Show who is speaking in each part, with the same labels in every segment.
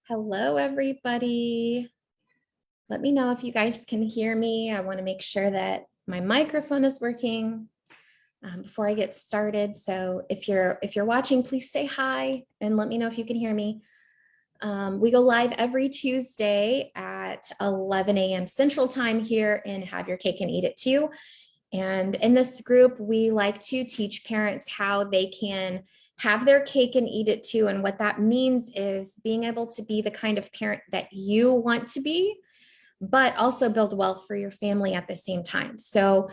Speaker 1: Hello, everybody. Let me know if you guys can hear me. I want to make sure that my microphone is working before I get started. So if you're watching, please say hi and let me know if you can hear me. We go live every Tuesday at 11 a.m. Central Time here in Have Your Cake and Eat It Too. And in this group, we like to teach parents how they can have their cake and eat it too. And what that means is being able to be the kind of parent that you want to be, but also build wealth for your family at the same time. So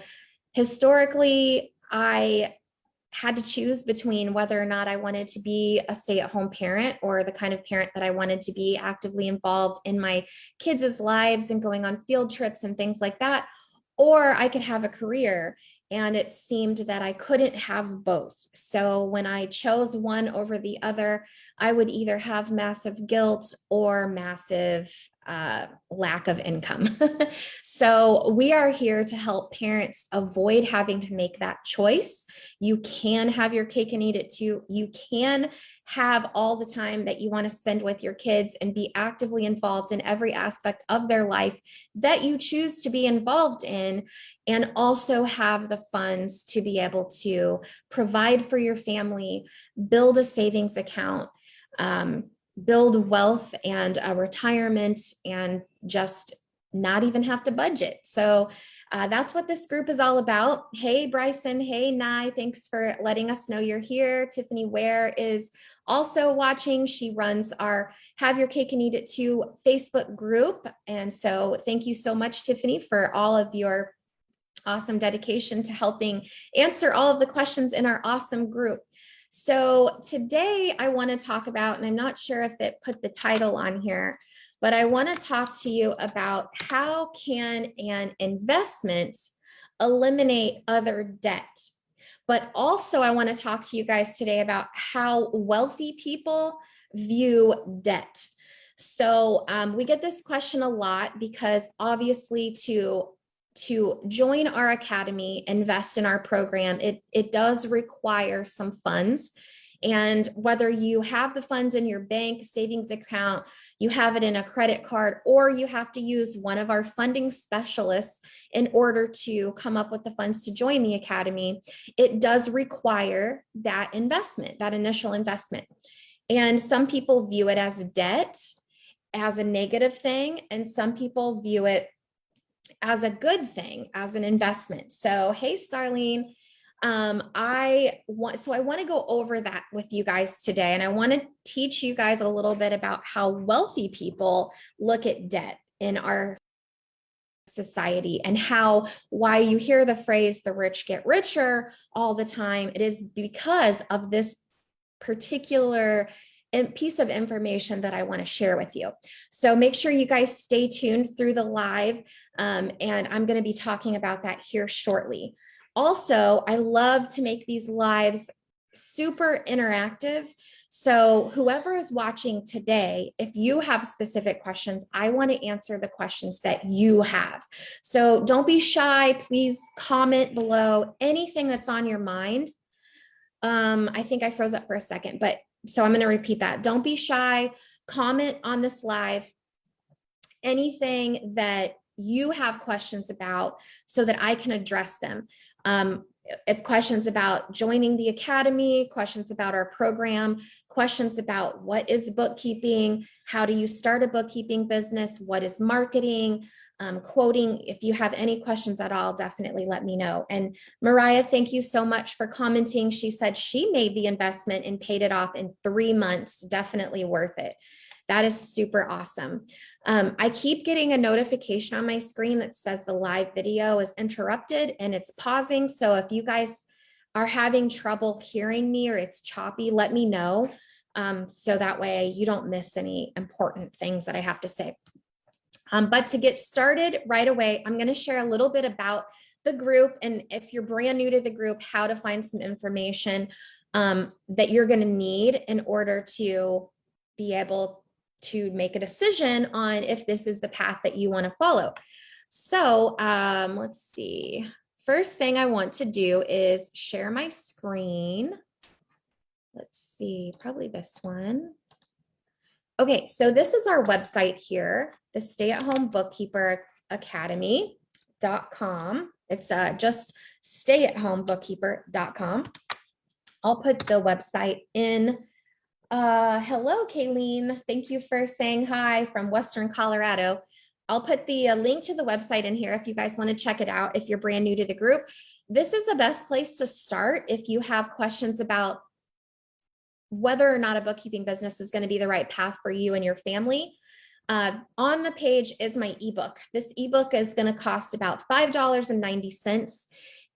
Speaker 1: historically, I had to choose between whether or not I wanted to be a stay-at-home parent or the kind of parent that I wanted to be actively involved in my kids' lives and going on field trips and things like that, or I could have a career. And it seemed that I couldn't have both. So when I chose one over the other, I would either have massive guilt or massive lack of income. So we are here to help parents avoid having to make that choice. You can have your cake and eat it too. You can have all the time that you want to spend with your kids and be actively involved in every aspect of their life that you choose to be involved in, and also have the funds to be able to provide for your family, build a savings account, build wealth and a retirement, and just not even have to budget. So that's what this group is all about. Hey, Bryson. Hey, Nye. Thanks for letting us know you're here. Tiffany Ware is also watching. She runs our Have Your Cake and Eat It Too Facebook group. And so thank you so much, Tiffany, for all of your awesome dedication to helping answer all of the questions in our awesome group. So today I want to talk about, and I'm not sure if it put the title on here, but I want to talk to you about how can an investment eliminate other debt. But also I want to talk to you guys today about how wealthy people view debt. So we get this question a lot because obviously to join our academy, invest in our program, it does require some funds. And whether you have the funds in your bank savings account, you have it in a credit card, or you have to use one of our funding specialists in order to come up with the funds to join the academy, it does require that investment, that initial investment. And some people view it as debt, as a negative thing, and some people view it as a good thing, as an investment. So, hey, Starlene, I want to go over that with you guys today. And I want to teach you guys a little bit about how wealthy people look at debt in our society, and why you hear the phrase, the rich get richer all the time. It is because of this particular piece of information that I want to share with you. So make sure you guys stay tuned through the live, and I'm going to be talking about that here shortly. Also, I love to make these lives super interactive. So whoever is watching today, if you have specific questions, I want to answer the questions that you have. So don't be shy. Please comment below anything that's on your mind. I think I froze up for a second, but so I'm going to repeat that. Don't be shy. Comment on this live anything that you have questions about so that I can address them. If questions about joining the academy, questions about our program, questions about what is bookkeeping, how do you start a bookkeeping business, what is marketing, quoting, if you have any questions at all, definitely let me know. And Mariah, thank you so much for commenting. She said she made the investment and paid it off in 3 months. Definitely worth it. That is super awesome. I keep getting a notification on my screen that says the live video is interrupted and it's pausing. So if you guys are having trouble hearing me or it's choppy, let me know. So that way you don't miss any important things that I have to say. But to get started right away, I'm going to share a little bit about the group. And if you're brand new to the group, how to find some information that you're going to need in order to be able to make a decision on if this is the path that you want to follow. So let's see. First thing I want to do is share my screen. Let's see, probably this one. Okay, so this is our website here, the Stay at Home Bookkeeper Academy.com. It's just stayatHomeBookkeeper.com. I'll put the website in. Hello, Kayleen. Thank you for saying hi from Western Colorado. I'll put the link to the website in here if you guys want to check it out if you're brand new to the group. This is the best place to start if you have questions about whether or not a bookkeeping business is going to be the right path for you and your family. On the page is my ebook. This ebook is going to cost about $5.90.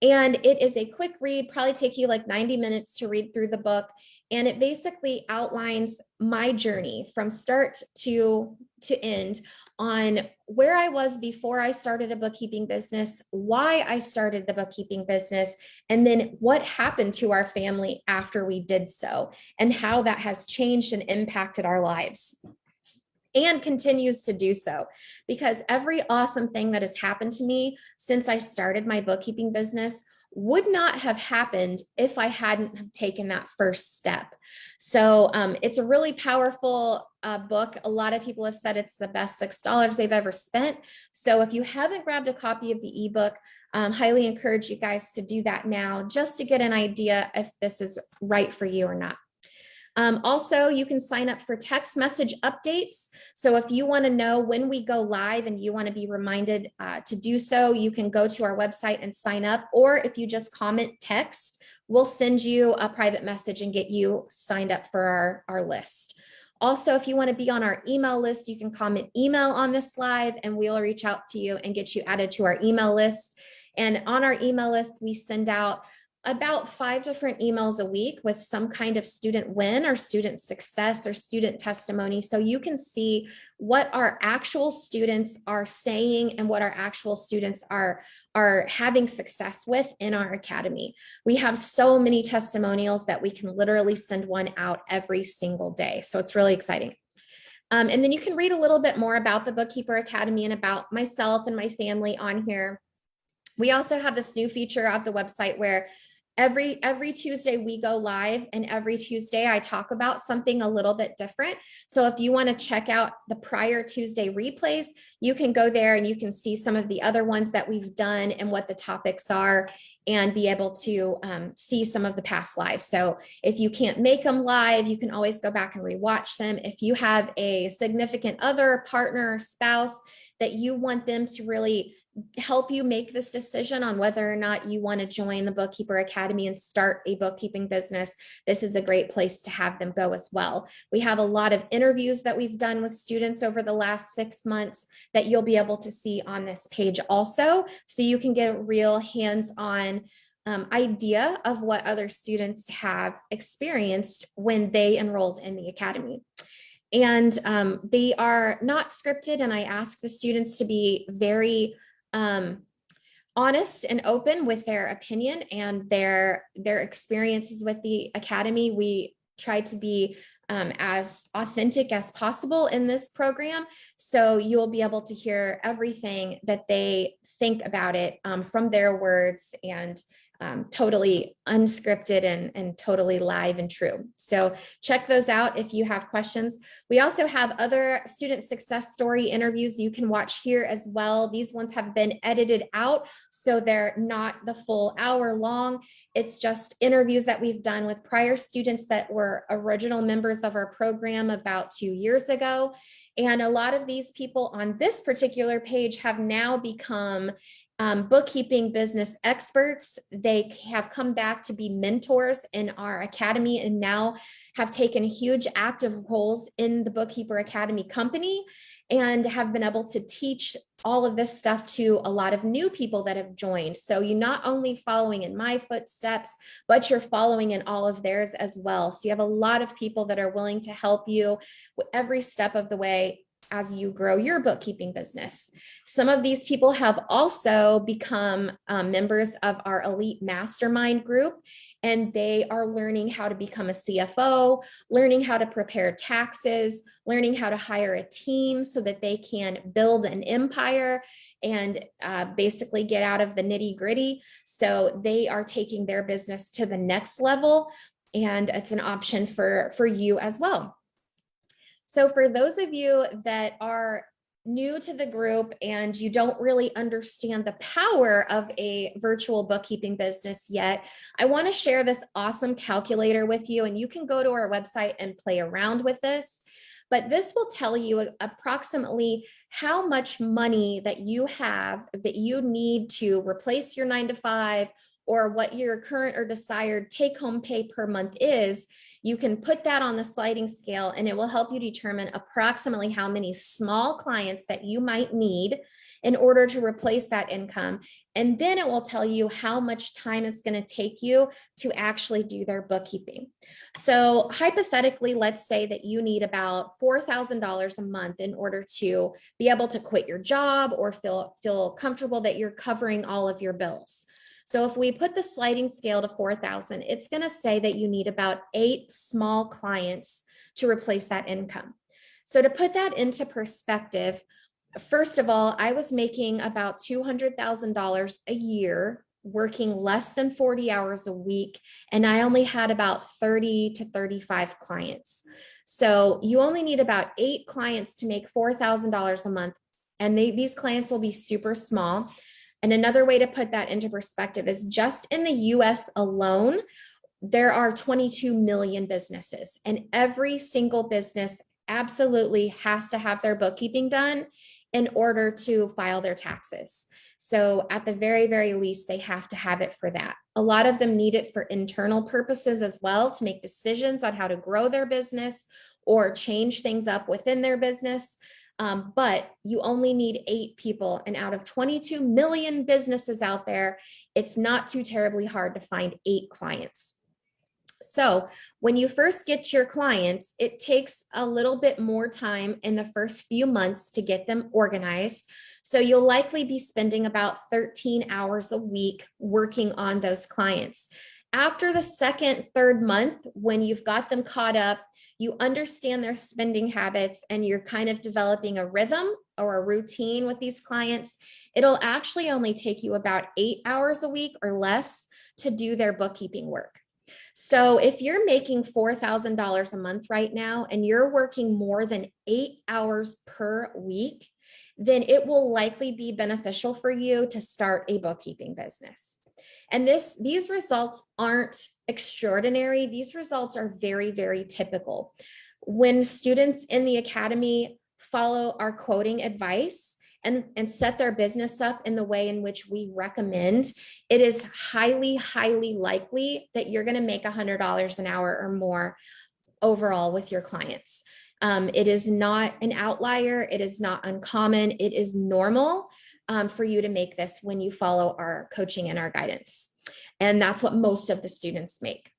Speaker 1: And it is a quick read, probably take you like 90 minutes to read through the book. And it basically outlines my journey from start to end on where I was before I started a bookkeeping business, why I started the bookkeeping business, and then what happened to our family after we did so, and how that has changed and impacted our lives. And continues to do so, because every awesome thing that has happened to me since I started my bookkeeping business would not have happened if I hadn't have taken that first step. So it's a really powerful book. A lot of people have said it's the best $6 they've ever spent. So if you haven't grabbed a copy of the ebook, highly encourage you guys to do that now, just to get an idea if this is right for you or not. Also, you can sign up for text message updates. So if you want to know when we go live and you want to be reminded to do so, you can go to our website and sign up. Or if you just comment text, we'll send you a private message and get you signed up for our list. Also, if you want to be on our email list, you can comment email on this live and we'll reach out to you and get you added to our email list. And on our email list, we send out about 5 different emails a week with some kind of student win or student success or student testimony. So you can see what our actual students are saying and what our actual students are having success with in our academy. We have so many testimonials that we can literally send one out every single day. So it's really exciting. And then you can read a little bit more about the Bookkeeper Academy and about myself and my family on here. We also have this new feature of the website where every Tuesday we go live, and every Tuesday I talk about something a little bit different. So if you want to check out the prior Tuesday replays, you can go there and you can see some of the other ones that we've done and what the topics are, and be able to see some of the past lives. So if you can't make them live, you can always go back and rewatch them. If you have a significant other, partner, or spouse that you want them to really help you make this decision on whether or not you want to join the Bookkeeper Academy and start a bookkeeping business, this is a great place to have them go as well. We have a lot of interviews that we've done with students over the last 6 months that you'll be able to see on this page also, so you can get a real hands-on idea of what other students have experienced when they enrolled in the academy. And they are not scripted, and I ask the students to be very honest and open with their opinion and their experiences with the academy. We try to be as authentic as possible in this program, so you'll be able to hear everything that they think about it from their words, and totally unscripted and totally live and true. So check those out if you have questions. We also have other student success story interviews you can watch here as well. These ones have been edited out, so they're not the full hour long. It's just interviews that we've done with prior students that were original members of our program about 2 years ago. And a lot of these people on this particular page have now become bookkeeping business experts. They have come back to be mentors in our academy and now have taken huge active roles in the Bookkeeper Academy company and have been able to teach all of this stuff to a lot of new people that have joined. So you're not only following in my footsteps, but you're following in all of theirs as well. So you have a lot of people that are willing to help you every step of the way as you grow your bookkeeping business. Some of these people have also become members of our elite mastermind group, and they are learning how to become a CFO, learning how to prepare taxes, learning how to hire a team so that they can build an empire and basically get out of the nitty gritty. So they are taking their business to the next level, and it's an option for you as well. So for those of you that are new to the group and you don't really understand the power of a virtual bookkeeping business yet, I want to share this awesome calculator with you, and you can go to our website and play around with this. But this will tell you approximately how much money that you have that you need to replace your 9 to 5, or what your current or desired take-home pay per month is. You can put that on the sliding scale, and it will help you determine approximately how many small clients that you might need in order to replace that income. And then it will tell you how much time it's going to take you to actually do their bookkeeping. So hypothetically, let's say that you need about $4,000 a month in order to be able to quit your job or feel comfortable that you're covering all of your bills. So if we put the sliding scale to 4,000, it's going to say that you need about 8 small clients to replace that income. So to put that into perspective, first of all, I was making about $200,000 a year, working less than 40 hours a week, and I only had about 30 to 35 clients. So you only need about 8 clients to make $4,000 a month, and these clients will be super small. And another way to put that into perspective is just in the US alone, there are 22 million businesses, and every single business absolutely has to have their bookkeeping done in order to file their taxes. So at the very, very least, they have to have it for that. A lot of them need it for internal purposes as well, to make decisions on how to grow their business or change things up within their business. But you only need 8 people, and out of 22 million businesses out there, it's not too terribly hard to find 8 clients. So when you first get your clients, it takes a little bit more time in the first few months to get them organized. So you'll likely be spending about 13 hours a week working on those clients. After the second, third month, when you've got them caught up, you understand their spending habits, and you're kind of developing a rhythm or a routine with these clients, it'll actually only take you about 8 hours a week or less to do their bookkeeping work. So if you're making $4,000 a month right now and you're working more than 8 hours per week, then it will likely be beneficial for you to start a bookkeeping business. And these results aren't extraordinary. These results are very, very typical. When students in the academy follow our quoting advice and set their business up in the way in which we recommend, it is highly, highly likely that you're going to make $100 an hour or more overall with your clients. It is not an outlier. It is not uncommon. It is normal for you to make this when you follow our coaching and our guidance. And that's what most of the students make.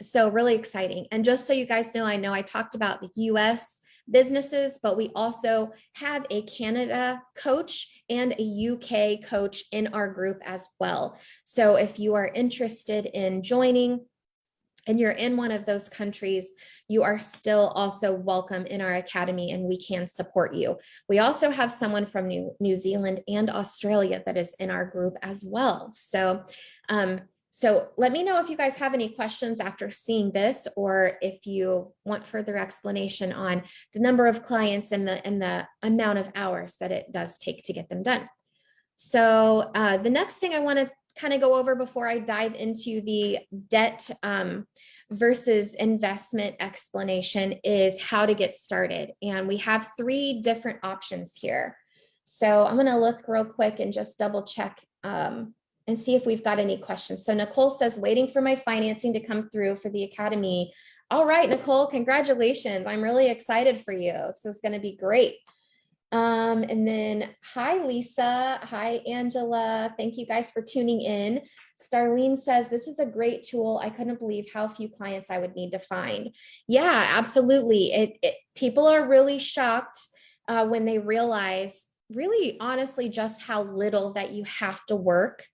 Speaker 1: So really exciting. And just so you guys know I talked about the US businesses, but we also have a Canada coach and a UK coach in our group as well. So if you are interested in joining and you're in one of those countries, you are still also welcome in our academy, and we can support you. We also have someone from New Zealand and Australia that is in our group as well. So let me know if you guys have any questions after seeing this, or if you want further explanation on the number of clients and the amount of hours that it does take to get them done. So the next thing I want to kind of go over before I dive into the debt versus investment explanation is how to get started. And we have 3 different options here. So I'm going to look real quick and just double check and see if we've got any questions. So Nicole says, waiting for my financing to come through for the academy. All right, Nicole, congratulations. I'm really excited for you. This is going to be great. And then, hi, Lisa. Hi, Angela. Thank you guys for tuning in. Starlene says, this is a great tool. I couldn't believe how few clients I would need to find. Yeah, absolutely. People are really shocked when they realize, really honestly, just how little that you have to work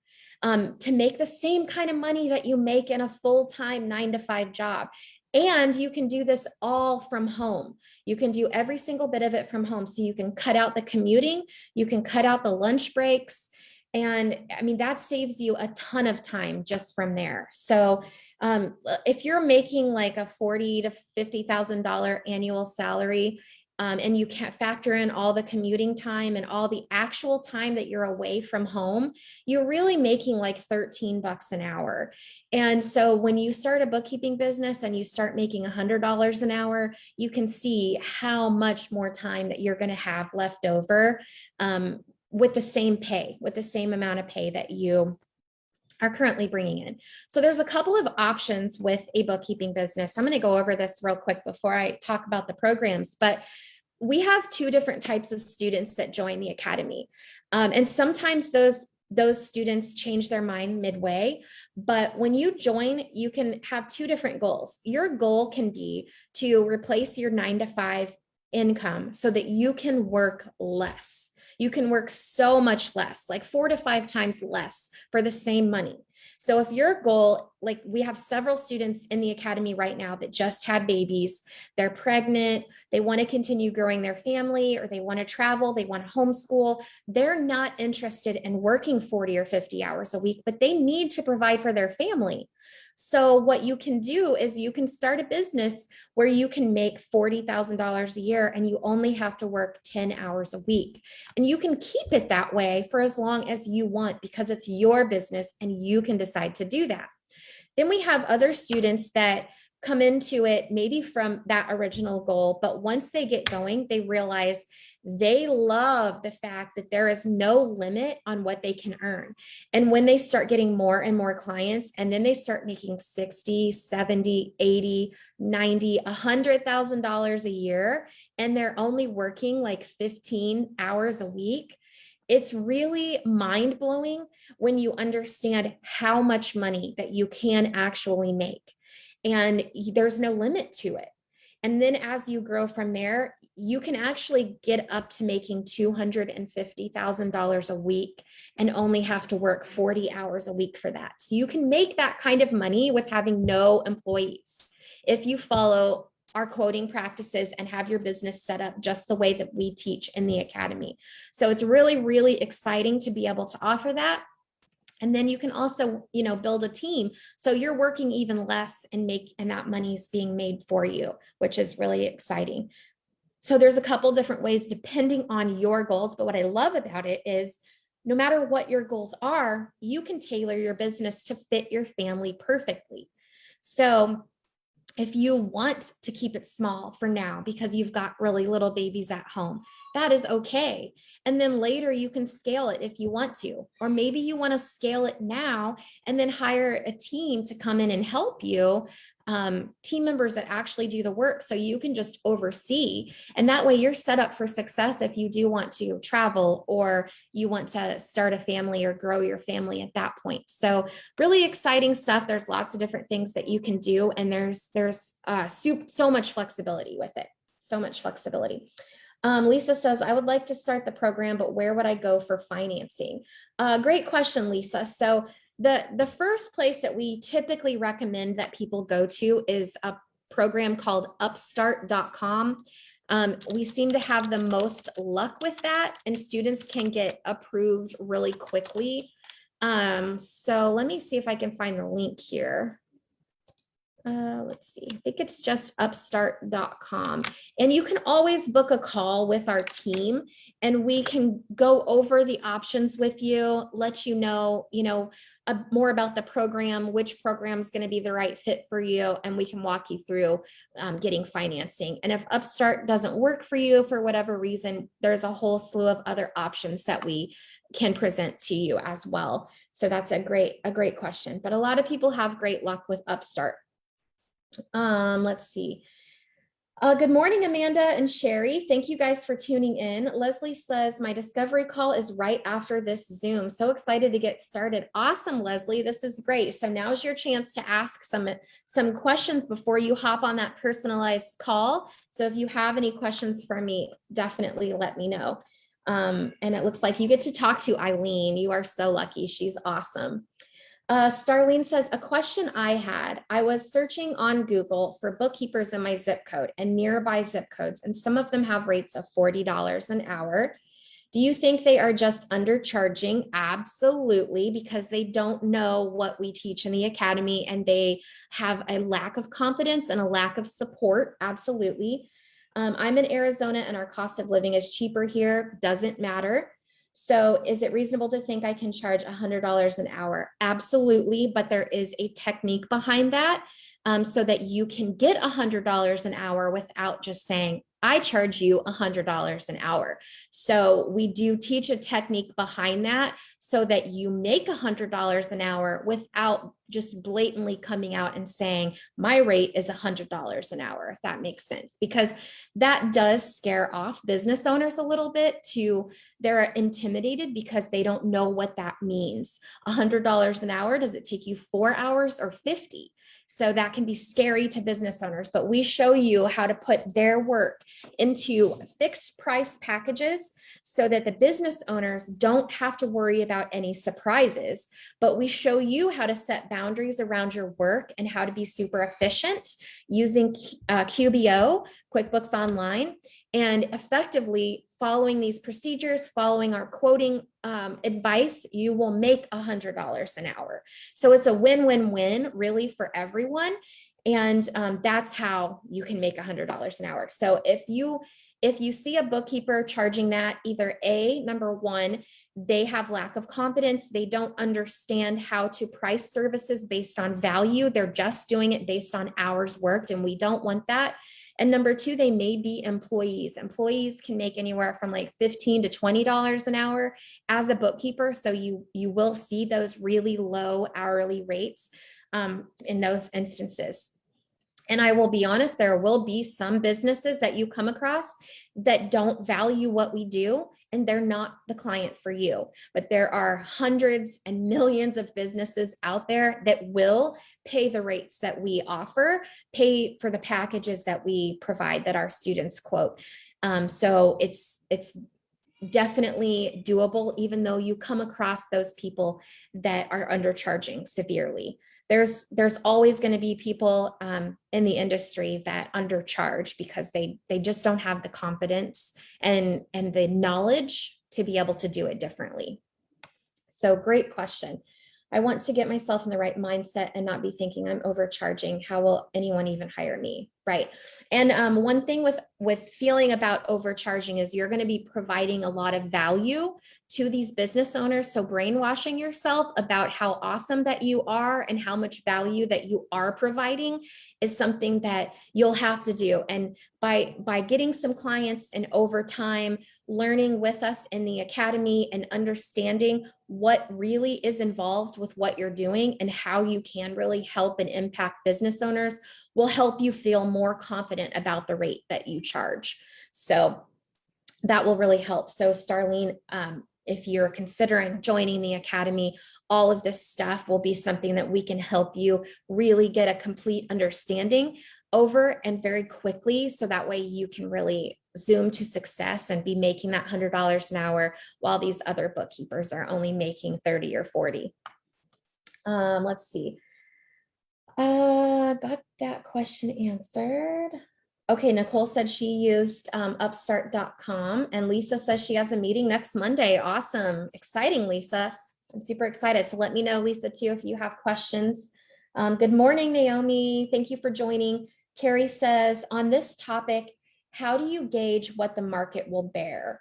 Speaker 1: to make the same kind of money that you make in a full-time 9-to-5 job. And you can do this all from home. You can do every single bit of it from home. So you can cut out the commuting, you can cut out the lunch breaks. And I mean, that saves you a ton of time just from there. So If you're making like a $40,000 to $50,000 annual salary, and you can't factor in all the commuting time and all the actual time that you're away from home, you're really making like 13 bucks an hour. And so when you start a bookkeeping business and you start making $100 an hour, you can see how much more time that you're going to have left over, with the same pay, with the same amount of pay that you are currently bringing in. So there's a couple of options with a bookkeeping business. I'm going to go over this real quick before I talk about the programs, but we have two different types of students that join the academy. And sometimes those students change their mind midway, but when you join, you can have two different goals. Your goal can be to replace your 9 to 5 income so that you can work less. You can work so much less, like 4 to 5 times less for the same money. So if your goal, like we have several students in the academy right now that just had babies, they're pregnant, they want to continue growing their family, or they want to travel, they want to homeschool. They're not interested in working 40 or 50 hours a week, but they need to provide for their family. So what you can do is you can start a business where you can make $40,000 a year and you only have to work 10 hours a week. And you can keep it that way for as long as you want because it's your business and you can decide to do that. Then we have other students that come into it maybe from that original goal, but once they get going, they realize they love the fact that there is no limit on what they can earn. And when they start getting more and more clients, and then they start making 60, 70, 80, 90, $100,000 a year, and they're only working like 15 hours a week, it's really mind-blowing when you understand how much money that you can actually make. And there's no limit to it. And then as you grow from there, you can actually get up to making $250,000 a week and only have to work 40 hours a week for that. So you can make that kind of money with having no employees if you follow our quoting practices and have your business set up just the way that we teach in the academy. So it's really, really exciting to be able to offer that. And then you can also, build a team. So you're working even less and that money's being made for you, which is really exciting. So there's a couple different ways depending on your goals. But what I love about it is no matter what your goals are, you can tailor your business to fit your family perfectly. So if you want to keep it small for now because you've got really little babies at home, that is okay. And then later you can scale it if you want to, or maybe you want to scale it now and then hire a team to come in and help you, team members that actually do the work so you can just oversee. And that way you're set up for success if you do want to travel or you want to start a family or grow your family at that point. So really exciting stuff. There's lots of different things that you can do. And there's so much flexibility with it. So much flexibility. Lisa says, I would like to start the program, but where would I go for financing? Great question, Lisa. So the first place that we typically recommend that people go to is a program called upstart.com. We seem to have the most luck with that, and students can get approved really quickly. So let me see if I can find the link here. Let's see, I think it's just upstart.com. And you can always book a call with our team and we can go over the options with you, let you know, more about the program, which program is going to be the right fit for you. And we can walk you through getting financing. And if Upstart doesn't work for you for whatever reason, there's a whole slew of other options that we can present to you as well. So that's a great question. But a lot of people have great luck with Upstart. Let's see. Good morning, Amanda and Sherry. Thank you guys for tuning in. Leslie says, my discovery call is right after this Zoom. So excited to get started. Awesome, Leslie. This is great. So now's your chance to ask some questions before you hop on that personalized call. So if you have any questions for me, definitely let me know. And it looks like you get to talk to Eileen. You are so lucky. She's awesome. Starlene says, a question I had, I was searching on Google for bookkeepers in my zip code and nearby zip codes, and some of them have rates of $40 an hour. Do you think they are just undercharging? Absolutely, because they don't know what we teach in the academy and they have a lack of confidence and a lack of support. Absolutely. I'm in Arizona and our cost of living is cheaper here. Doesn't matter. So is it reasonable to think I can charge $100 an hour? Absolutely, but there is a technique behind that, so that you can get $100 an hour without just saying, I charge you $100 an hour. So we do teach a technique behind that so that you make $100 an hour without just blatantly coming out and saying, my rate is $100 an hour, if that makes sense, because that does scare off business owners a little bit. They're intimidated because they don't know what that means. $100 an hour, does it take you 4 hours or 50? So that can be scary to business owners, but we show you how to put their work into fixed price packages so that the business owners don't have to worry about any surprises, but we show you how to set boundaries around your work and how to be super efficient using QBO, QuickBooks Online, and effectively following these procedures, following our quoting advice, you will make $100 an hour. So it's a win-win-win really for everyone. And that's how you can make $100 an hour. So if you see a bookkeeper charging that, either number one, they have lack of confidence. They don't understand how to price services based on value. They're just doing it based on hours worked, and we don't want that. And number two, they may be employees. Employees can make anywhere from like $15 to $20 an hour as a bookkeeper. So you will see those really low hourly rates in those instances. And I will be honest, there will be some businesses that you come across that don't value what we do, and they're not the client for you. But there are hundreds and millions of businesses out there that will pay the rates that we offer, pay for the packages that we provide, that our students quote. So it's definitely doable, even though you come across those people that are undercharging severely. There's always going to be people in the industry that undercharge because they just don't have the confidence and the knowledge to be able to do it differently. So great question. I want to get myself in the right mindset and not be thinking I'm overcharging. How will anyone even hire me? Right. And one thing with feeling about overcharging is you're going to be providing a lot of value to these business owners. So brainwashing yourself about how awesome that you are and how much value that you are providing is something that you'll have to do. And by getting some clients and over time, learning with us in the academy and understanding what really is involved with what you're doing and how you can really help and impact business owners will help you feel more confident about the rate that you charge. So that will really help. So Starlene, if you're considering joining the academy, all of this stuff will be something that we can help you really get a complete understanding over and very quickly. So that way you can really zoom to success and be making that $100 an hour while these other bookkeepers are only making 30 or 40. Let's see. Got that question answered. Okay, Nicole said she used upstart.com, and Lisa says she has a meeting next Monday. Awesome. Exciting, Lisa. I'm super excited. So let me know, Lisa, too, if you have questions. Good morning, Naomi. Thank you for joining. Carrie says, on this topic, how do you gauge what the market will bear?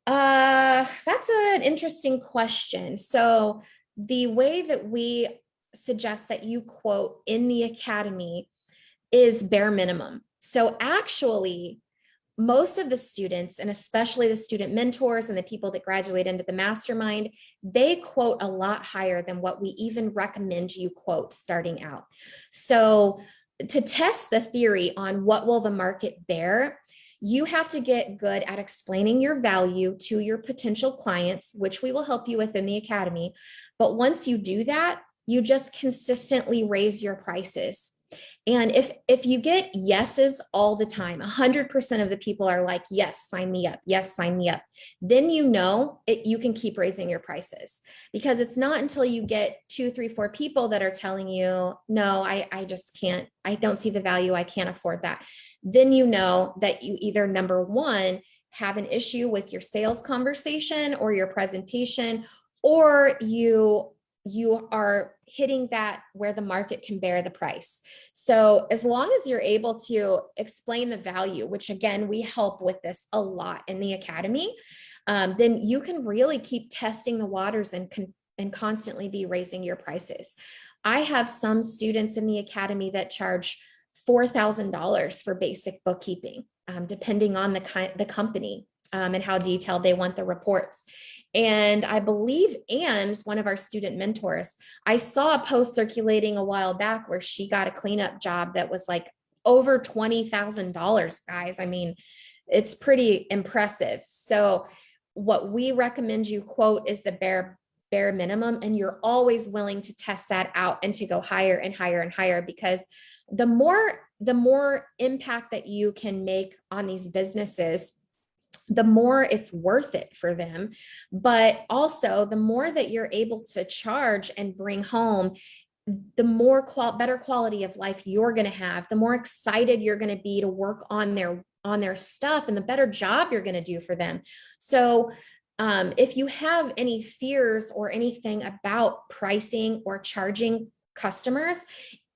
Speaker 1: That's an interesting question. So the way that we suggest that you quote in the academy is bare minimum. So actually, most of the students, and especially the student mentors and the people that graduate into the Mastermind, they quote a lot higher than what we even recommend you quote starting out. So to test the theory on what will the market bear, you have to get good at explaining your value to your potential clients, which we will help you with in the academy. But once you do that, you just consistently raise your prices. And if you get yeses all the time, 100% of the people are like, yes, sign me up. Yes, sign me up. Then you know you can keep raising your prices, because it's not until you get 2, 3, 4 people that are telling you, no, I just can't, I don't see the value. I can't afford that. Then you know that you either, number one, have an issue with your sales conversation or your presentation, or you are hitting that where the market can bear the price. So as long as you're able to explain the value, which again, we help with this a lot in the academy, then you can really keep testing the waters and constantly be raising your prices. I have some students in the academy that charge $4,000 for basic bookkeeping, depending on the company and how detailed they want the reports. And I believe Anne's one of our student mentors. I saw a post circulating a while back where she got a cleanup job that was like over $20,000, guys. I mean, it's pretty impressive. So what we recommend you quote is the bare minimum, and you're always willing to test that out and to go higher and higher and higher, because the more impact that you can make on these businesses, the more it's worth it for them. But also the more that you're able to charge and bring home, the more better quality of life you're going to have, the more excited you're going to be to work on their stuff, and the better job you're going to do for them. So if you have any fears or anything about pricing or charging customers,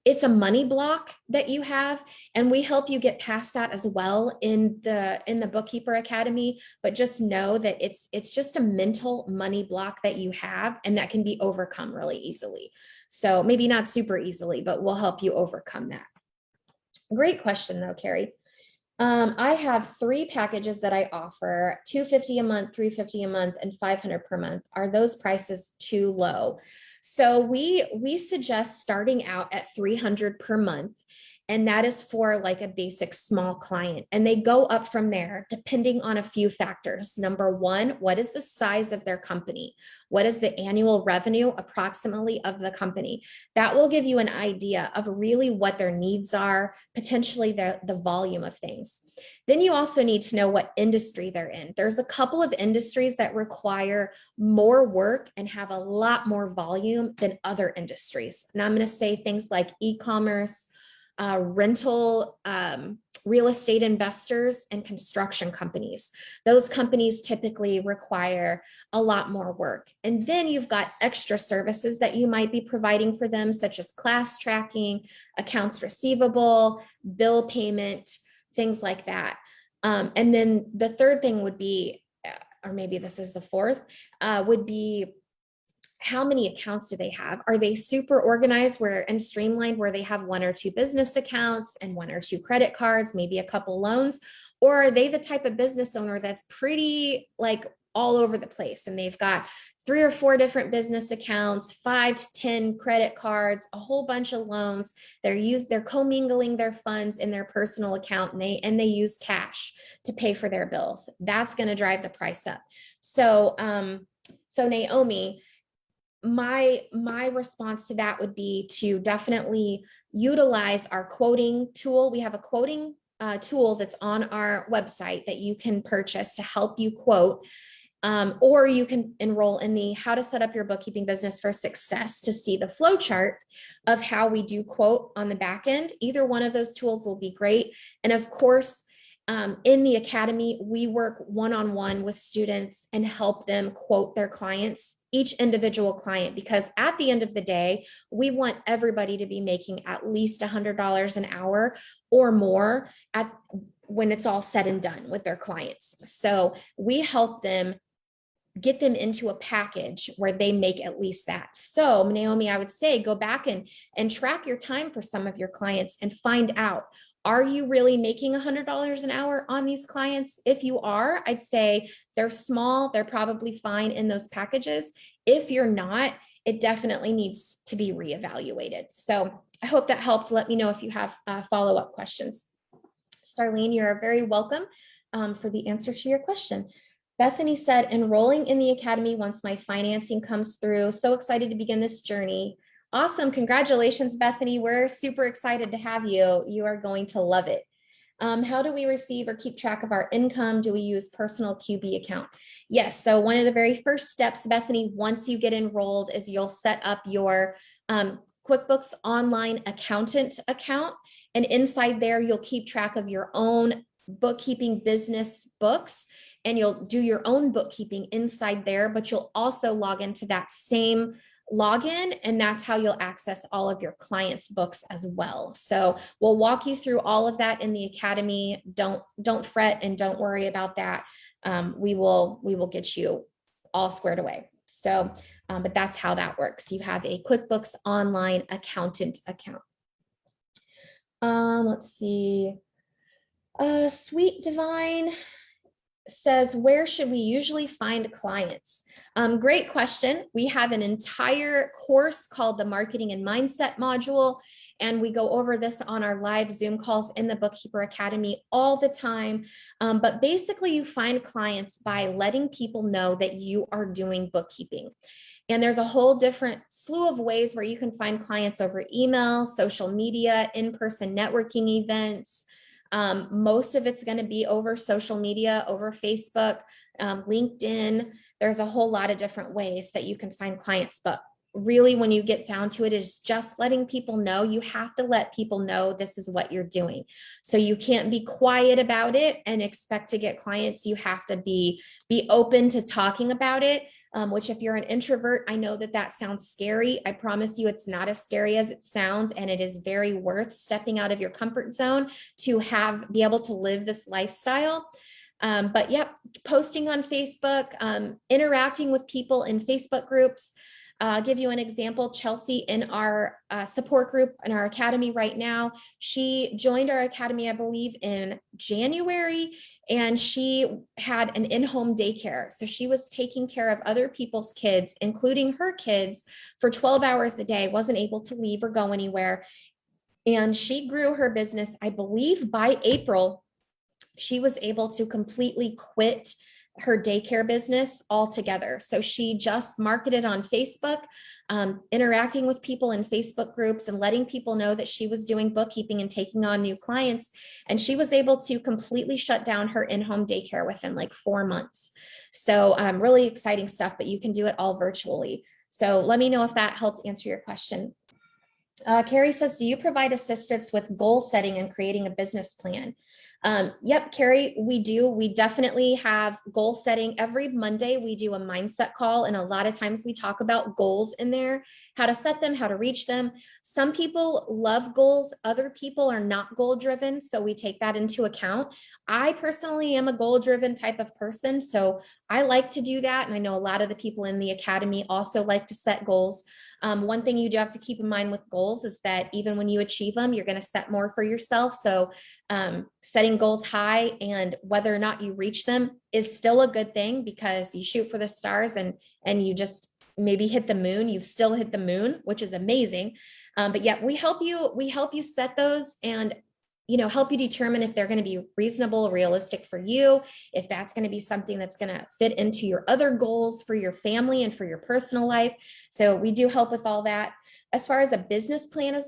Speaker 1: it's a money block that you have, and we help you get past that as well in the Bookkeeper Academy. But just know that it's just a mental money block that you have, and that can be overcome really easily. So maybe not super easily, but we'll help you overcome that. Great question though, Carrie. I have 3 packages that I offer: $250 a month, $350 a month, and $500 per month. Are those prices too low? So we suggest starting out at $300 per month, and that is for like a basic small client. And they go up from there depending on a few factors. Number 1, what is the size of their company? What is the annual revenue approximately of the company? That will give you an idea of really what their needs are, potentially the volume of things. Then you also need to know what industry they're in. There's a couple of industries that require more work and have a lot more volume than other industries. And I'm going to say things like e-commerce, rental, real estate investors, and construction companies. Those companies typically require a lot more work. And then you've got extra services that you might be providing for them, such as class tracking, accounts receivable, bill payment, things like that. And then the third thing would be, or maybe this is the fourth, would be, how many accounts do they have? Are they super organized and streamlined where they have 1 or 2 business accounts and 1 or 2 credit cards, maybe a couple loans? Or are they the type of business owner that's pretty like all over the place, and they've got 3 or 4 different business accounts, 5 to 10 credit cards, a whole bunch of loans? They're commingling their funds in their personal account, and they use cash to pay for their bills. That's going to drive the price up. So Naomi, my response to that would be to definitely utilize our quoting tool. We have a quoting tool that's on our website that you can purchase to help you quote, or you can enroll in the How to Set Up Your Bookkeeping Business for Success to see the flow chart of how we do quote on the back end. Either one of those tools will be great. And of course, in the academy, we work one-on-one with students and help them quote their clients, each individual client, because at the end of the day, we want everybody to be making at least $100 an hour or more when it's all said and done with their clients. So we help them get them into a package where they make at least that. So Naomi, I would say go back and track your time for some of your clients and find out, are you really making $100 an hour on these clients? If you are, I'd say they're small, they're probably fine in those packages. If you're not, it definitely needs to be reevaluated. So I hope that helped. Let me know if you have follow-up questions. Starlene, you're very welcome for the answer to your question. Bethany said, enrolling in the academy once my financing comes through. So excited to begin this journey. Awesome. Congratulations, Bethany. We're super excited to have you. You are going to love it. How do we receive or keep track of our income? Do we use personal QB account? Yes. So one of the very first steps, Bethany, once you get enrolled, is you'll set up your QuickBooks Online accountant account. And inside there, you'll keep track of your own bookkeeping business books, and you'll do your own bookkeeping inside there, but you'll also log into that same login, and that's how you'll access all of your clients' books as well. So we'll walk you through all of that in the academy. Don't fret and don't worry about that. We will get you all squared away. So, but that's how that works. You have a QuickBooks Online accountant account. Let's see. Sweet Divine says, where should we usually find clients? Great question. We have an entire course called the Marketing and Mindset module, and we go over this on our live Zoom calls in the Bookkeeper Academy all the time. But basically, you find clients by letting people know that you are doing bookkeeping. And there's a whole different slew of ways where you can find clients over email, social media, in-person networking events. Most of it's going to be over social media, over Facebook, LinkedIn. There's a whole lot of different ways that you can find clients, but really when you get down to it, is just letting people know. You have to let people know this is what you're doing. So you can't be quiet about it and expect to get clients. You have to be open to talking about it. Which if you're an introvert, I know that sounds scary. I promise you it's not as scary as it sounds, and it is very worth stepping out of your comfort zone to be able to live this lifestyle. But yep, posting on Facebook, interacting with people in Facebook groups. I'll give you an example. Chelsea in our support group in our academy right now, she joined our academy, I believe, in January, and she had an in-home daycare. So she was taking care of other people's kids, including her kids, for 12 hours a day, wasn't able to leave or go anywhere. And she grew her business, I believe by April, she was able to completely quit her daycare business altogether. So she just marketed on Facebook, interacting with people in Facebook groups and letting people know that she was doing bookkeeping and taking on new clients. And she was able to completely shut down her in-home daycare within like 4 months. So really exciting stuff, but you can do it all virtually. So let me know if that helped answer your question. Carrie says, do you provide assistance with goal setting and creating a business plan? Yep, Carrie, we do. We definitely have goal setting. Every Monday, we do a mindset call, and a lot of times we talk about goals in there, how to set them, how to reach them. Some people love goals. Other people are not goal driven, so we take that into account. I personally am a goal driven type of person, so I like to do that. And I know a lot of the people in the academy also like to set goals. One thing you do have to keep in mind with goals is that even when you achieve them, you're going to set more for yourself. So setting goals high and whether or not you reach them is still a good thing, because you shoot for the stars and you just maybe hit the moon. You've still hit the moon, which is amazing. But yeah, we help you set those and help you determine if they're going to be reasonable, realistic for you, if that's going to be something that's going to fit into your other goals for your family and for your personal life. So we do help with all that. As far as a business plan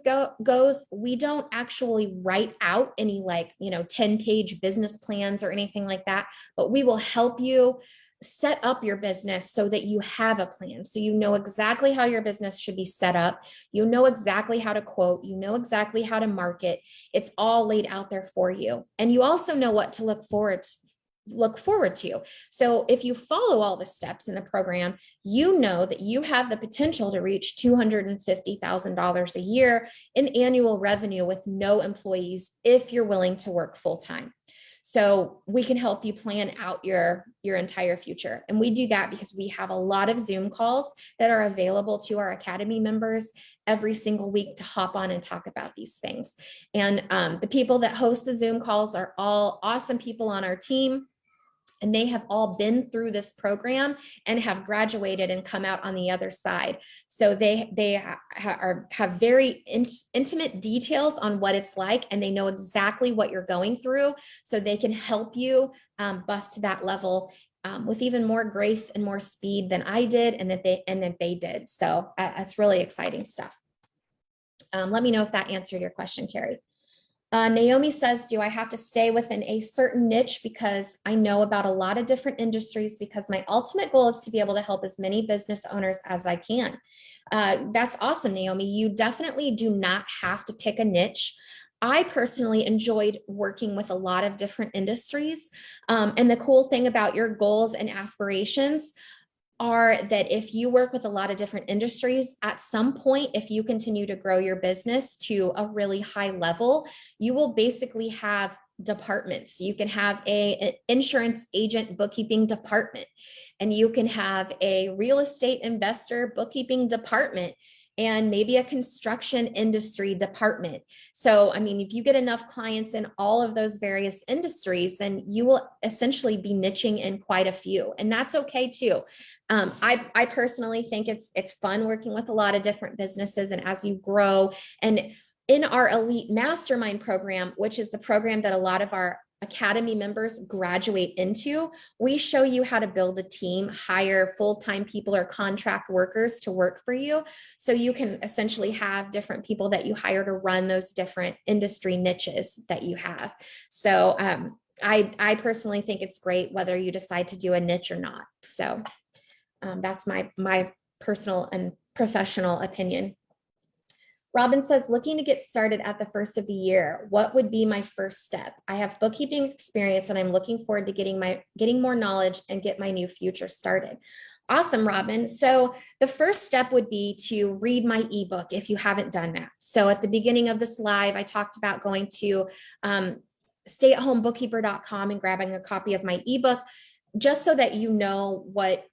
Speaker 1: goes, we don't actually write out any 10-page business plans or anything like that, but we will help you set up your business so that you have a plan. So you know exactly how your business should be set up. You know exactly how to quote. You know exactly how to market. It's all laid out there for you. And you also know what to look forward to. So if you follow all the steps in the program, you know that you have the potential to reach $250,000 a year in annual revenue with no employees if you're willing to work full time. So we can help you plan out your entire future. And we do that because we have a lot of Zoom calls that are available to our Academy members every single week to hop on and talk about these things. And the people that host the Zoom calls are all awesome people on our team. And they have all been through this program and have graduated and come out on the other side. So they have very intimate details on what it's like, and they know exactly what you're going through, so they can help you bust to that level with even more grace and more speed than I did and that they did. So that's really exciting stuff. Let me know if that answered your question, Carrie. Naomi says, do I have to stay within a certain niche because I know about a lot of different industries, because my ultimate goal is to be able to help as many business owners as I can? That's awesome, Naomi. You definitely do not have to pick a niche. I personally enjoyed working with a lot of different industries. And the cool thing about your goals and aspirations are that if you work with a lot of different industries, at some point, if you continue to grow your business to a really high level, you will basically have departments. You can have an insurance agent bookkeeping department, and you can have a real estate investor bookkeeping department, and maybe a construction industry department. So, I mean, if you get enough clients in all of those various industries, then you will essentially be niching in quite a few, and that's okay too. I personally think it's fun working with a lot of different businesses, and as you grow, and in our Elite Mastermind program, which is the program that a lot of our Academy members graduate into, we show you how to build a team, hire full-time people or contract workers to work for you. So you can essentially have different people that you hire to run those different industry niches that you have. So I personally think it's great whether you decide to do a niche or not. So that's my personal and professional opinion. Robin says, looking to get started at the first of the year, what would be my first step? I have bookkeeping experience and I'm looking forward to getting more knowledge and get my new future started. Awesome, Robin. So the first step would be to read my ebook if you haven't done that. So at the beginning of this live, I talked about going to stayatHomeBookkeeper.com and grabbing a copy of my ebook, just so that you know what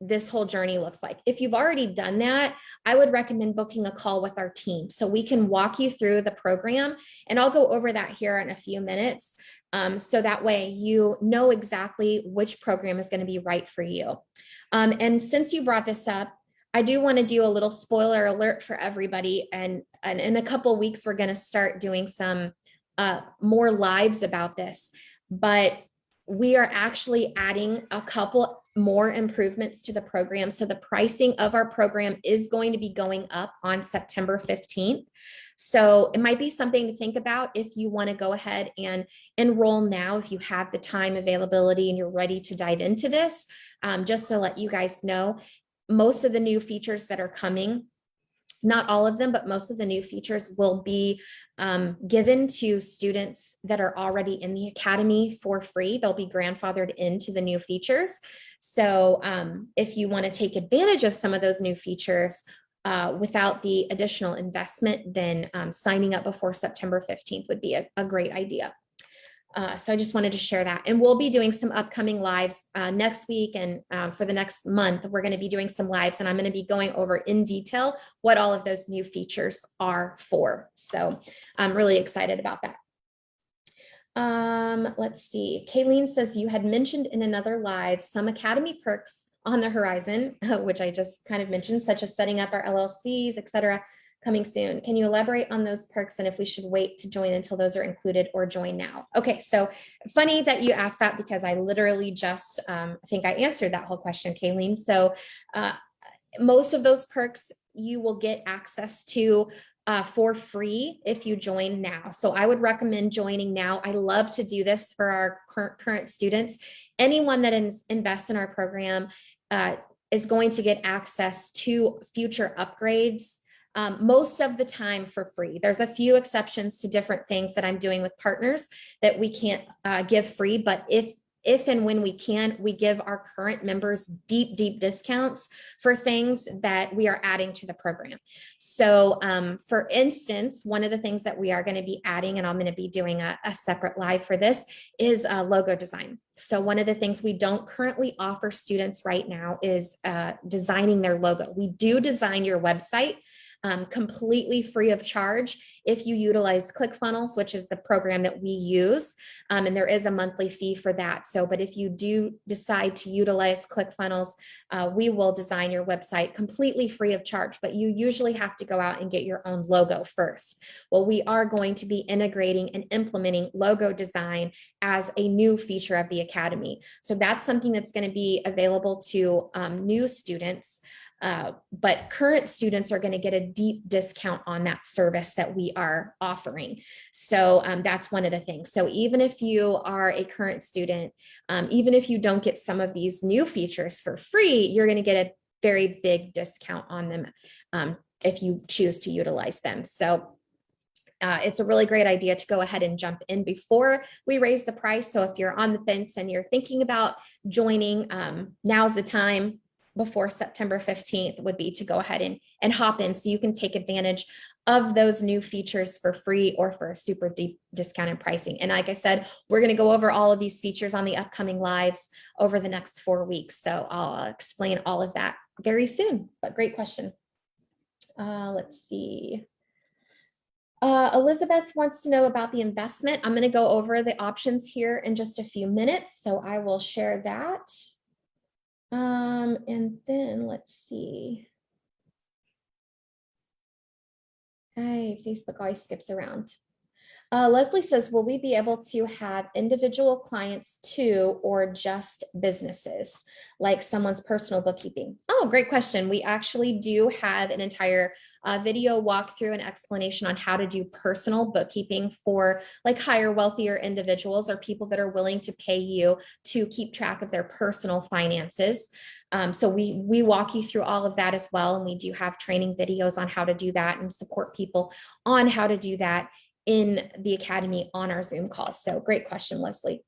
Speaker 1: this whole journey looks like. If you've already done that, I would recommend booking a call with our team so we can walk you through the program, and I'll go over that here in a few minutes. So that way you know exactly which program is going to be right for you. And since you brought this up, I do want to do a little spoiler alert for everybody. And in a couple of weeks, we're going to start doing some more lives about this, but we are actually adding a couple more improvements to the program. So the pricing of our program is going to be going up on September 15th. So it might be something to think about if you want to go ahead and enroll now, if you have the time availability and you're ready to dive into this. Just to let you guys know, most of the new features that are coming, not all of them, but most of the new features will be given to students that are already in the Academy for free. They'll be grandfathered into the new features. So if you want to take advantage of some of those new features without the additional investment, then signing up before September 15th would be a great idea. So I just wanted to share that. And we'll be doing some upcoming lives next week. And for the next month, we're going to be doing some lives, and I'm going to be going over in detail what all of those new features are for. So I'm really excited about that. Let's see. Kayleen says you had mentioned in another live some Academy perks on the horizon, which I just kind of mentioned, such as setting up our LLCs, etc., coming soon. Can you elaborate on those perks and if we should wait to join until those are included or join now? Okay, so funny that you asked that, because I literally just, I think I answered that whole question, Kayleen. So most of those perks you will get access to for free if you join now. So I would recommend joining now. I love to do this for our current students. Anyone that invests in our program is going to get access to future upgrades most of the time for free. There's a few exceptions to different things that I'm doing with partners that we can't give free, but if and when we can, we give our current members deep discounts for things that we are adding to the program. So for instance, one of the things that we are going to be adding, and I'm going to be doing a separate live for this, is logo design. So one of the things we don't currently offer students right now is designing their logo. We do design your website completely free of charge if you utilize ClickFunnels, which is the program that we use. And there is a monthly fee for that. So, but if you do decide to utilize ClickFunnels, we will design your website completely free of charge, but you usually have to go out and get your own logo first. Well, we are going to be integrating and implementing logo design as a new feature of the Academy. So that's something that's going to be available to new students. But current students are going to get a deep discount on that service that we are offering. So that's one of the things. So even if you are a current student, even if you don't get some of these new features for free, you're going to get a very big discount on them if you choose to utilize them. So it's a really great idea to go ahead and jump in before we raise the price. So if you're on the fence and you're thinking about joining, now's the time. Before September 15th would be to go ahead and hop in so you can take advantage of those new features for free or for a super deep discounted pricing. And like I said, we're going to go over all of these features on the upcoming lives over the next 4 weeks. So I'll explain all of that very soon, but great question. Let's see. Elizabeth wants to know about the investment. I'm going to go over the options here in just a few minutes. So I will share that. And then let's see. Facebook always skips around. Leslie says, will we be able to have individual clients too, or just businesses, like someone's personal bookkeeping? Oh, great question. We actually do have an entire video walkthrough and explanation on how to do personal bookkeeping for like higher, wealthier individuals or people that are willing to pay you to keep track of their personal finances. So we walk you through all of that as well. And we do have training videos on how to do that and support people on how to do that in the Academy on our Zoom calls. So great question, Leslie.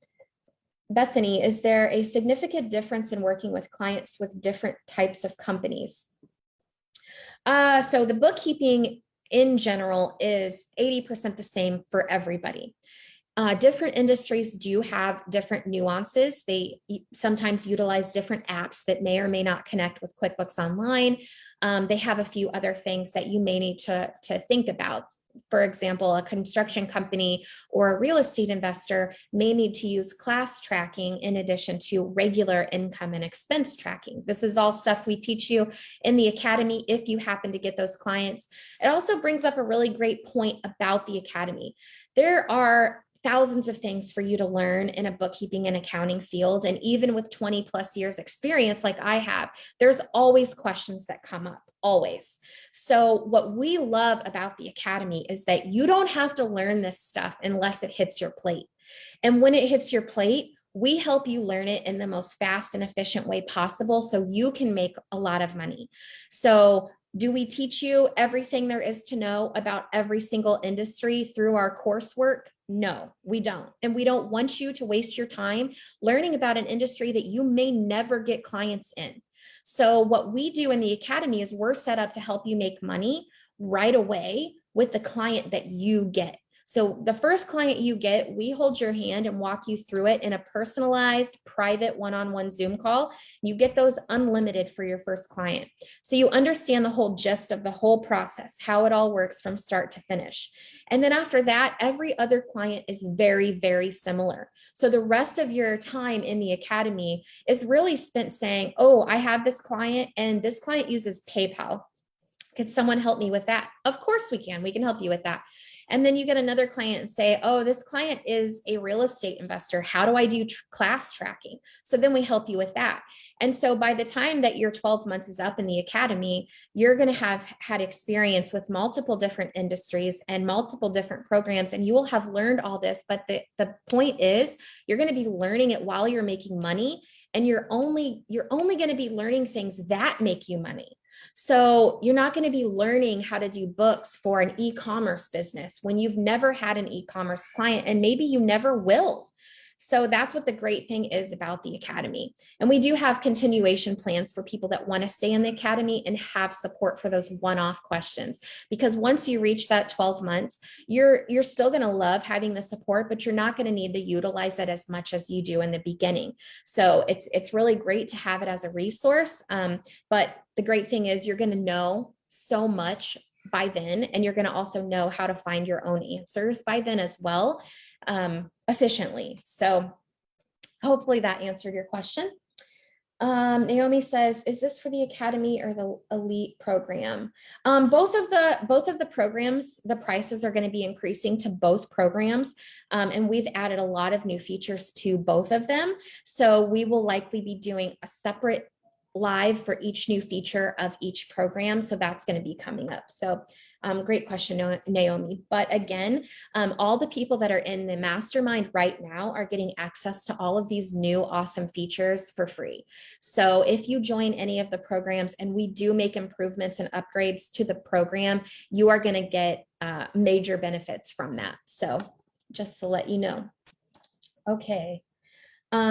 Speaker 1: Bethany, is there a significant difference in working with clients with different types of companies? So the bookkeeping in general is 80% the same for everybody. Different industries do have different nuances. They sometimes utilize different apps that may or may not connect with QuickBooks Online. They have a few other things that you may need to think about. For example, a construction company or a real estate investor may need to use class tracking in addition to regular income and expense tracking. This is all stuff we teach you in the Academy if you happen to get those clients. It also brings up a really great point about the Academy. There are thousands of things for you to learn in a bookkeeping and accounting field. And even with 20 plus years experience like I have, there's always questions that come up, always. So what we love about the Academy is that you don't have to learn this stuff unless it hits your plate. And when it hits your plate, we help you learn it in the most fast and efficient way possible so you can make a lot of money. So do we teach you everything there is to know about every single industry through our coursework? No, we don't. And we don't want you to waste your time learning about an industry that you may never get clients in. So what we do in the Academy is we're set up to help you make money right away with the client that you get. So the first client you get, we hold your hand and walk you through it in a personalized, private one-on-one Zoom call. You get those unlimited for your first client. So you understand the whole gist of the whole process, how it all works from start to finish. And then after that, every other client is very, very similar. So the rest of your time in the Academy is really spent saying, oh, I have this client and this client uses PayPal. Can someone help me with that? Of course we can. We can help you with that. And then you get another client and say, oh, this client is a real estate investor. How do I do class tracking? So then we help you with that. And so by the time that your 12 months is up in the Academy, you're going to have had experience with multiple different industries and multiple different programs, and you will have learned all this. But the point is, you're going to be learning it while you're making money, and you're only going to be learning things that make you money. So you're not going to be learning how to do books for an e-commerce business when you've never had an e-commerce client, and maybe you never will. So that's what the great thing is about the Academy. And we do have continuation plans for people that want to stay in the Academy and have support for those one-off questions. Because once you reach that 12 months, you're still going to love having the support, but you're not going to need to utilize it as much as you do in the beginning. So it's really great to have it as a resource. But the great thing is you're going to know so much by then, and you're going to also know how to find your own answers by then as well, efficiently. So hopefully that answered your question. Naomi says, is this for the Academy or the Elite program? Both of the programs, the prices are going to be increasing to both programs. And we've added a lot of new features to both of them. So we will likely be doing a separate live for each new feature of each program. So that's going to be coming up. So Great question, Naomi. But again, all the people that are in the mastermind right now are getting access to all of these new awesome features for free. So if you join any of the programs and we do make improvements and upgrades to the program, you are going to get major benefits from that. So just to let you know. Okay.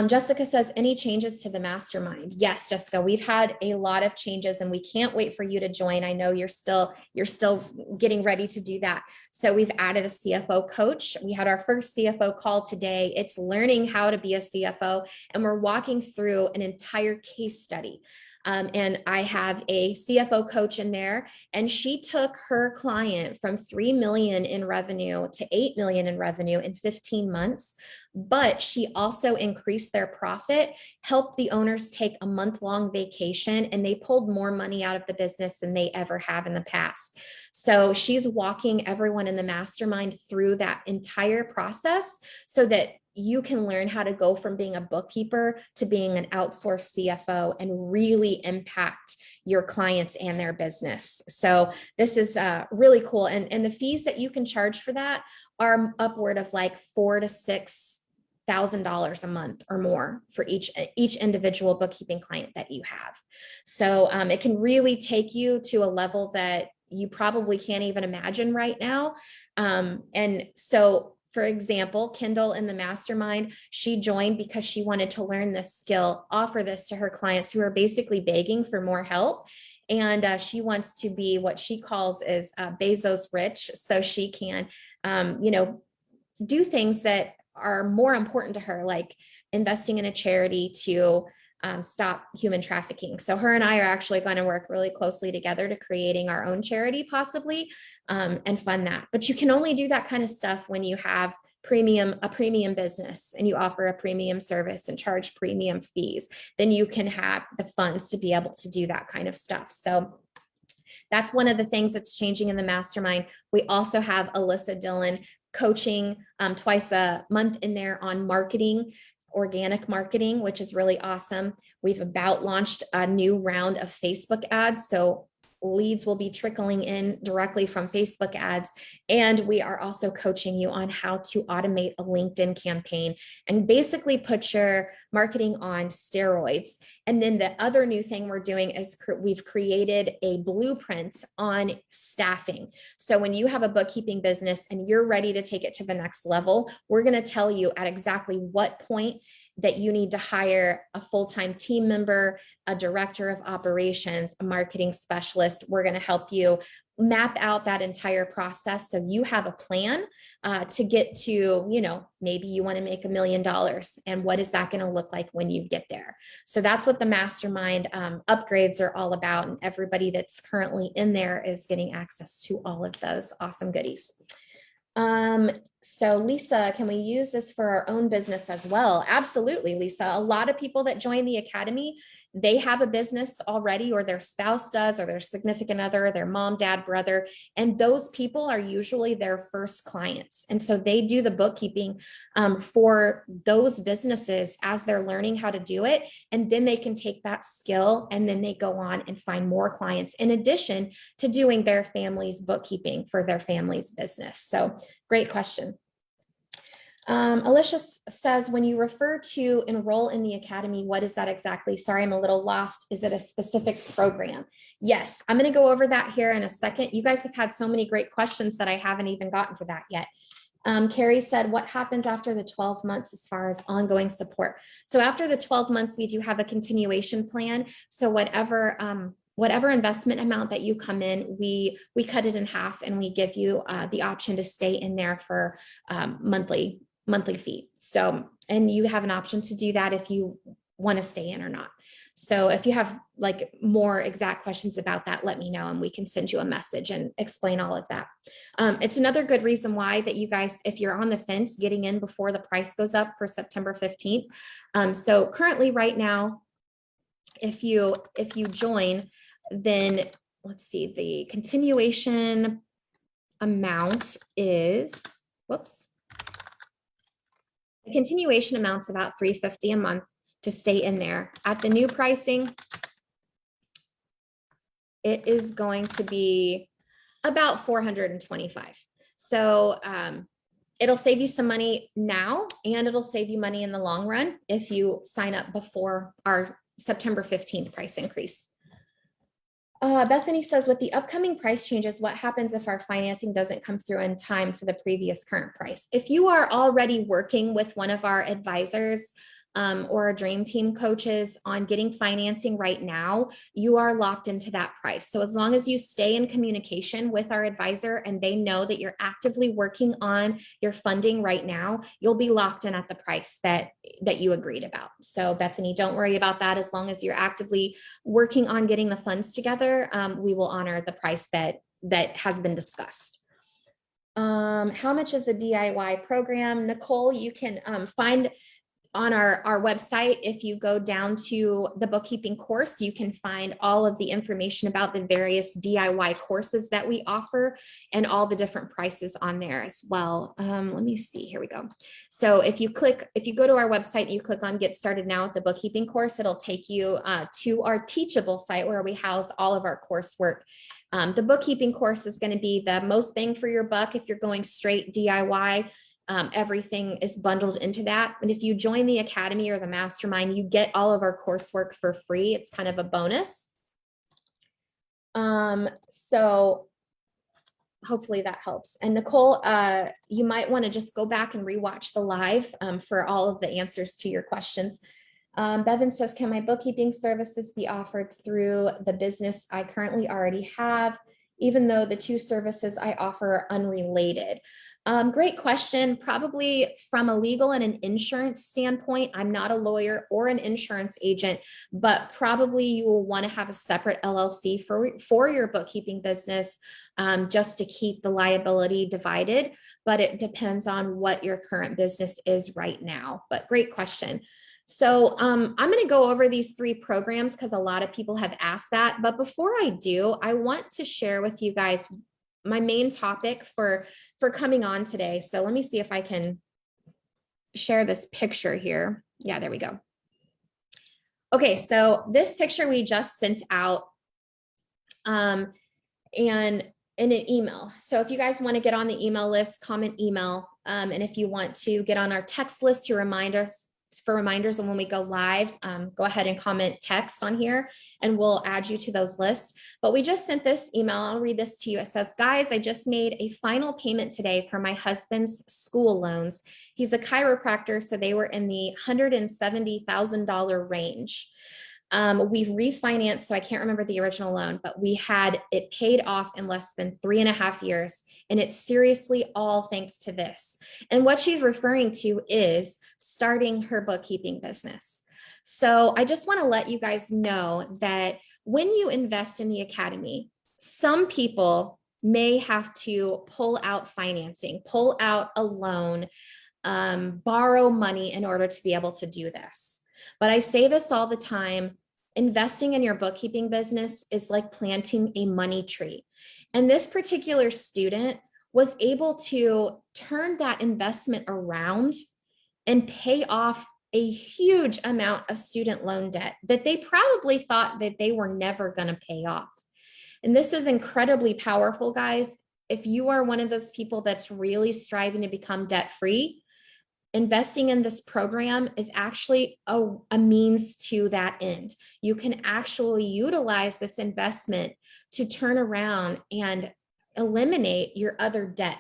Speaker 1: Jessica says, any changes to the mastermind? Yes, Jessica, we've had a lot of changes and we can't wait for you to join. I know you're still getting ready to do that. So we've added a CFO coach. We had our first CFO call today. It's learning how to be a CFO, and we're walking through an entire case study. And I have a CFO coach in there, and she took her client from 3 million in revenue to 8 million in revenue in 15 months. But she also increased their profit, helped the owners take a month-long vacation, and they pulled more money out of the business than they ever have in the past. So she's walking everyone in the mastermind through that entire process so that you can learn how to go from being a bookkeeper to being an outsourced CFO and really impact your clients and their business. So this is really cool. And the fees that you can charge for that are upward of like $4,000 to $6,000 a month or more for each individual bookkeeping client that you have. So it can really take you to a level that you probably can't even imagine right now. And so, for example, Kendall in the mastermind, she joined because she wanted to learn this skill, offer this to her clients who are basically begging for more help. And she wants to be what she calls is Bezos rich, so she can, do things that are more important to her, like investing in a charity to stop human trafficking. So her and I are actually going to work really closely together to creating our own charity possibly, and fund that. But you can only do that kind of stuff when you have a premium business and you offer a premium service and charge premium fees. Then you can have the funds to be able to do that kind of stuff. So that's one of the things that's changing in the mastermind. We also have Alyssa Dillon coaching twice a month in there on marketing, organic marketing, which is really awesome. We've about launched a new round of Facebook ads. So leads will be trickling in directly from Facebook ads. And we are also coaching you on how to automate a LinkedIn campaign and basically put your marketing on steroids. And then the other new thing we're doing is we've created a blueprint on staffing. So when you have a bookkeeping business and you're ready to take it to the next level, we're going to tell you at exactly what point that you need to hire a full-time team member, a director of operations, a marketing specialist. We're going to help you map out that entire process so you have a plan to get to, maybe you want to make $1 million, and what is that going to look like when you get there? So that's what the mastermind upgrades are all about, and everybody that's currently in there is getting access to all of those awesome goodies. So Lisa, can we use this for our own business as well? Absolutely, Lisa. A lot of people that join the academy, they have a business already, or their spouse does, or their significant other, their mom, dad, brother, and those people are usually their first clients. And so they do the bookkeeping for those businesses as they're learning how to do it. And then they can take that skill and then they go on and find more clients in addition to doing their family's bookkeeping for their family's business. So great question. Alicia says, when you refer to enroll in the academy, what is that exactly? Sorry, I'm a little lost. Is it a specific program? Yes, I'm going to go over that here in a second. You guys have had so many great questions that I haven't even gotten to that yet. Carrie said, what happens after the 12 months as far as ongoing support? So after the 12 months, we do have a continuation plan. So whatever investment amount that you come in, we cut it in half and we give you the option to stay in there for monthly fee. So, and you have an option to do that if you want to stay in or not. So if you have like more exact questions about that, let me know and we can send you a message and explain all of that. It's another good reason why that you guys, if you're on the fence, getting in before the price goes up for September 15th. So currently right now, if you join, then let's see, the continuation amount is, the continuation amount's about $350 a month to stay in there. At the new pricing, it is going to be About 425. So it'll save you some money now, and it'll save you money in the long run if you sign up before our September 15th price increase. Bethany says, with the upcoming price changes, what happens if our financing doesn't come through in time for the previous current price? If you are already working with one of our advisors or our dream team coaches on getting financing right now, you are locked into that price. So as long as you stay in communication with our advisor and they know that you're actively working on your funding right now, you'll be locked in at the price that you agreed about. So Bethany, don't worry about that. As long as you're actively working on getting the funds together, we will honor the price that has been discussed. How much is the DIY program? Nicole, you can find on our website, if you go down to the bookkeeping course, you can find all of the information about the various DIY courses that we offer and all the different prices on there as well. Let me see, here we go. So if you go to our website, you click on Get Started Now with the Bookkeeping Course, it'll take you to our Teachable site where we house all of our coursework. The bookkeeping course is going to be the most bang for your buck if you're going straight DIY. Everything is bundled into that. And if you join the Academy or the Mastermind, you get all of our coursework for free. It's kind of a bonus. So hopefully that helps. And Nicole, you might want to just go back and rewatch the live for all of the answers to your questions. Bevan says, can my bookkeeping services be offered through the business I currently already have, even though the two services I offer are unrelated? Great question. Probably from a legal and an insurance standpoint, I'm not a lawyer or an insurance agent, but probably you will want to have a separate LLC for your bookkeeping business just to keep the liability divided. But it depends on what your current business is right now. But great question. So I'm going to go over these three programs because a lot of people have asked that. But before I do, I want to share with you guys my main topic for coming on today. So let me see if I can share this picture here. Yeah, there we go. Okay, so this picture we just sent out and in an email. So if you guys want to get on the email list, comment email. And if you want to get on our text list to remind us for reminders and when we go live, go ahead and comment text on here and we'll add you to those lists. But we just sent this email. I'll read this to you. It says, guys, I just made a final payment today for my husband's school loans. He's a chiropractor, so they were in the $170,000 range. We've refinanced, so I can't remember the original loan, but we had it paid off in less than 3.5 years. And it's seriously all thanks to this. And what she's referring to is starting her bookkeeping business. So I just want to let you guys know that when you invest in the Academy, some people may have to pull out financing, pull out a loan, borrow money in order to be able to do this. But I say this all the time, investing in your bookkeeping business is like planting a money tree. And this particular student was able to turn that investment around and pay off a huge amount of student loan debt that they probably thought that they were never going to pay off. And this is incredibly powerful, guys. If you are one of those people that's really striving to become debt-free, investing in this program is actually a means to that end. You can actually utilize this investment to turn around and eliminate your other debt.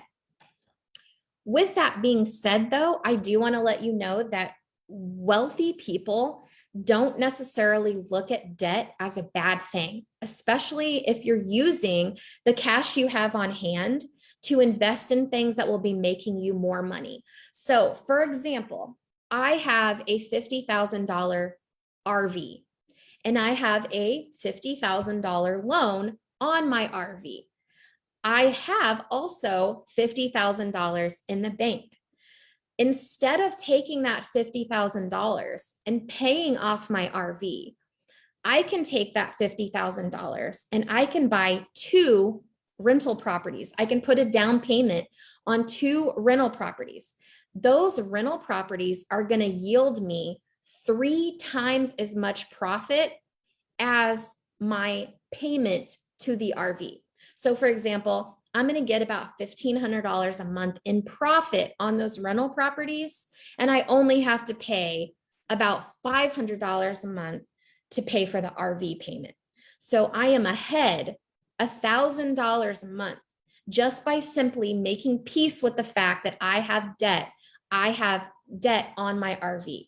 Speaker 1: With that being said, though, I do want to let you know that wealthy people don't necessarily look at debt as a bad thing, especially if you're using the cash you have on hand to invest in things that will be making you more money. So for example, I have a $50,000 RV and I have a $50,000 loan on my RV. I have also $50,000 in the bank. Instead of taking that $50,000 and paying off my RV, I can take that $50,000 and I can buy 2 rental properties. I can put a down payment on 2 rental properties. Those rental properties are going to yield me 3 times as much profit as my payment to the RV. So for example, I'm going to get about $1,500 a month in profit on those rental properties. And I only have to pay about $500 a month to pay for the RV payment. So I am ahead $1,000 a month just by simply making peace with the fact that I have debt. I have debt on my RV.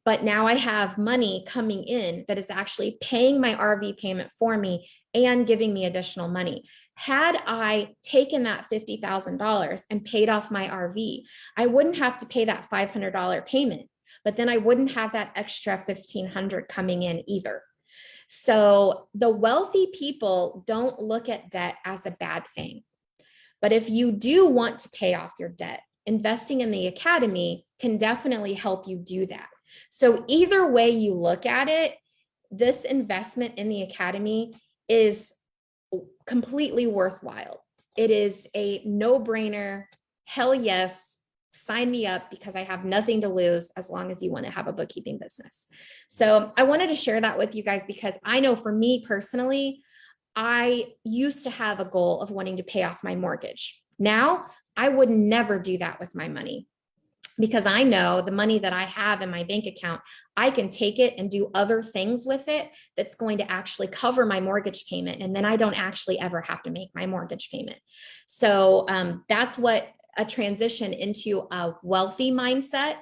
Speaker 1: But now I have money coming in that is actually paying my RV payment for me and giving me additional money. Had I taken that $50,000 and paid off my RV, I wouldn't have to pay that $500 payment, but then I wouldn't have that extra $1,500 coming in either. So the wealthy people don't look at debt as a bad thing. But if you do want to pay off your debt, investing in the academy can definitely help you do that. So either way you look at it, this investment in the academy is completely worthwhile. It is a no-brainer. Hell yes, sign me up because I have nothing to lose as long as you want to have a bookkeeping business. So I wanted to share that with you guys because I know for me personally, I used to have a goal of wanting to pay off my mortgage. Now, I would never do that with my money because I know the money that I have in my bank account, I can take it and do other things with it that's going to actually cover my mortgage payment. And then I don't actually ever have to make my mortgage payment. So that's what a transition into a wealthy mindset,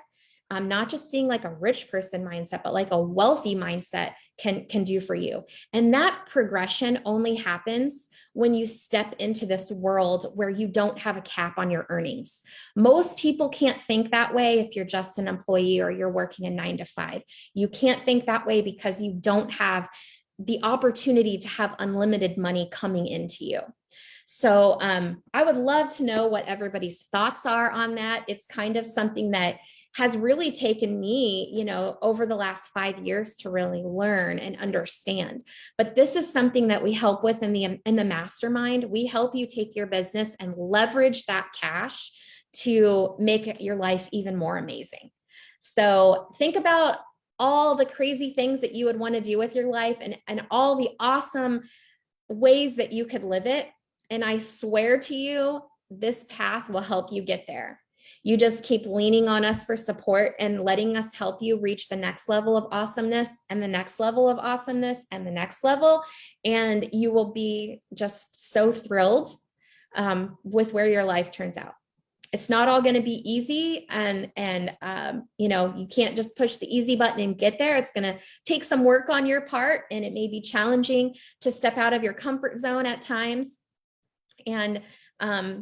Speaker 1: not just being like a rich person mindset, but like a wealthy mindset can do for you. And that progression only happens when you step into this world where you don't have a cap on your earnings. Most people can't think that way if you're just an employee or you're working a 9 to 5. You can't think that way because you don't have the opportunity to have unlimited money coming into you. So I would love to know what everybody's thoughts are on that. It's kind of something that has really taken me, over the last 5 years to really learn and understand. But this is something that we help with in the mastermind. We help you take your business and leverage that cash to make your life even more amazing. So think about all the crazy things that you would want to do with your life and all the awesome ways that you could live it. And I swear to you, this path will help you get there. You just keep leaning on us for support and letting us help you reach the next level of awesomeness and the next level of awesomeness and the next level. And you will be just so thrilled with where your life turns out. It's not all going to be easy and you can't just push the easy button and get there. It's going to take some work on your part, and it may be challenging to step out of your comfort zone at times. And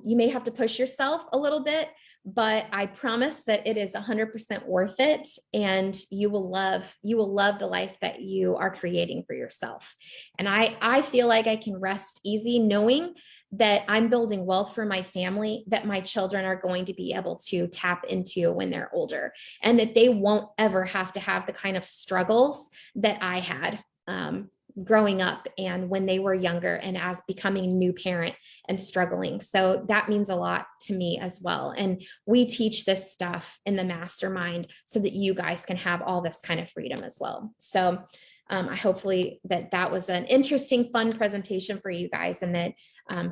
Speaker 1: you may have to push yourself a little bit, but I promise that it is 100% worth it. And you will love the life that you are creating for yourself. And I feel like I can rest easy knowing that I'm building wealth for my family that my children are going to be able to tap into when they're older, and that they won't ever have to have the kind of struggles that I had growing up and when they were younger and as becoming a new parent and struggling. So that means a lot to me as well. And we teach this stuff in the mastermind so that you guys can have all this kind of freedom as well. So I hopefully that was an interesting, fun presentation for you guys, and that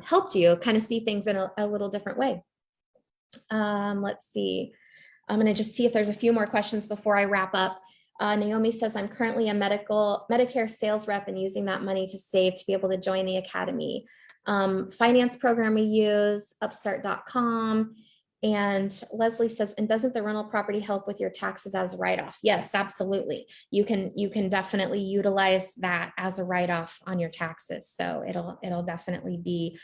Speaker 1: helped you kind of see things in a little different way. Let's see. I'm going to just see if there's a few more questions before I wrap up. Naomi says, I'm currently a Medicare sales rep and using that money to save to be able to join the academy. Finance program we use, upstart.com. And Leslie says, and doesn't the rental property help with your taxes as a write-off? Yes, absolutely. You can definitely utilize that as a write-off on your taxes. So it'll definitely be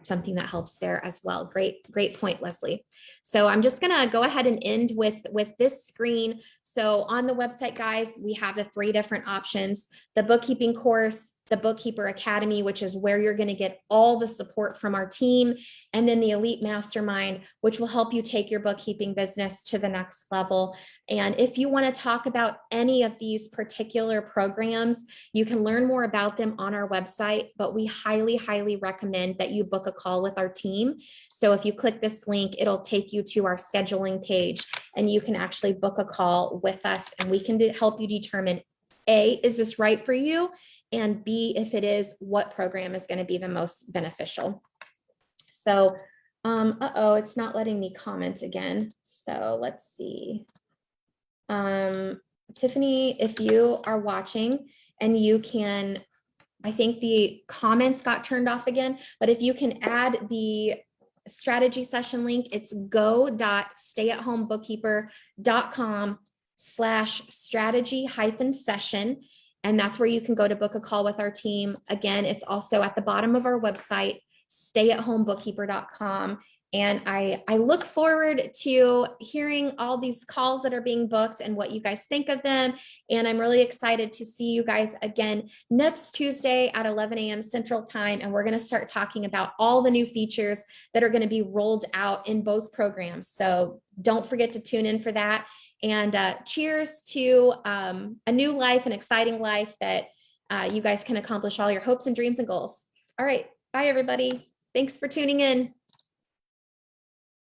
Speaker 1: something that helps there as well. Great point, Leslie. So I'm just gonna go ahead and end with this screen. So on the website, guys, we have the 3 different options: the bookkeeping course, the Bookkeeper Academy, which is where you're going to get all the support from our team, and then the Elite Mastermind, which will help you take your bookkeeping business to the next level. And if you want to talk about any of these particular programs, you can learn more about them on our website, but we highly, highly recommend that you book a call with our team. So if you click this link, it'll take you to our scheduling page, and you can actually book a call with us, and we can help you determine, A, is this right for you? And B, if it is, what program is going to be the most beneficial. So, it's not letting me comment again. So let's see. Tiffany, if you are watching and you can, I think the comments got turned off again, but if you can add the strategy session link, it's go.stayathomebookkeeper.com/strategy-session. And that's where you can go to book a call with our team. Again, it's also at the bottom of our website, stayatHomeBookkeeper.com. And I look forward to hearing all these calls that are being booked and what you guys think of them. And I'm really excited to see you guys again next Tuesday at 11 a.m. Central Time. And we're going to start talking about all the new features that are going to be rolled out in both programs. So don't forget to tune in for that. And cheers to a new life, an exciting life that you guys can accomplish all your hopes and dreams and goals. All right. Bye, everybody. Thanks for tuning in.